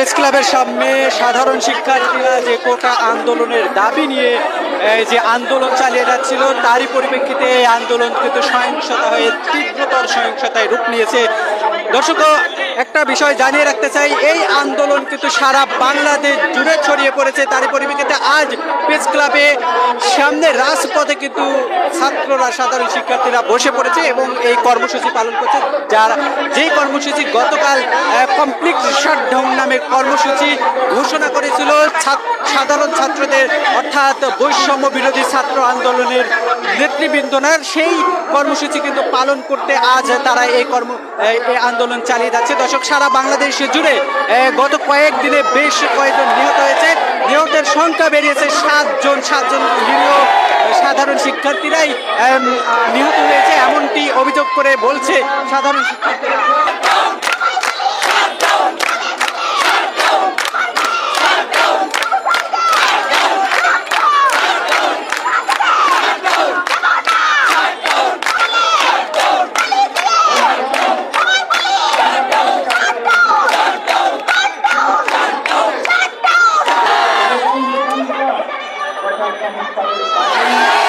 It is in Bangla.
প্রেস ক্লাবের সামনে সাধারণ শিক্ষার্থীরা যে কোটা আন্দোলনের দাবি নিয়ে যে আন্দোলন চালিয়ে যাচ্ছিল, তারই পরিপ্রেক্ষিতে এই আন্দোলন কিন্তু সহিংসতা হয়ে তীব্রতর সহিংসতায় রূপ নিয়েছে। দর্শক, একটা বিষয় জানিয়ে রাখতে চাই, এই আন্দোলন কিন্তু সারা বাংলাদেশ জুড়ে ছড়িয়ে পড়েছে। তারই পরিপ্রেক্ষিতে আজ প্রেস ক্লাবে সামনে রাজপথে কিন্তু ছাত্ররা, সাধারণ শিক্ষার্থীরা বসে পড়েছে এবং এই কর্মসূচি পালন করছে। যেই কর্মসূচি গতকাল কমপ্লিট শাটডাউন নামে কর্মসূচি ঘোষণা করেছিল সাধারণ ছাত্রদের, অর্থাৎ বৈষম্য বিরোধী ছাত্র আন্দোলনের নেতৃবৃন্দরা, সেই কর্মসূচি কিন্তু পালন করতে আজ তারা এই আন্দোলন চালিয়ে যাচ্ছে। দর্শক, সারা বাংলাদেশ জুড়ে গত কয়েকদিনে বেশ কয়েকজন নিহত হয়েছে। নিহতের সংখ্যা বেরিয়েছে 7 জন নিরীহ সাধারণ শিক্ষার্থীরাই নিহত হয়েছে, এমনটি অভিযোগ করে বলছে সাধারণ শিক্ষার্থীরা। Thank you.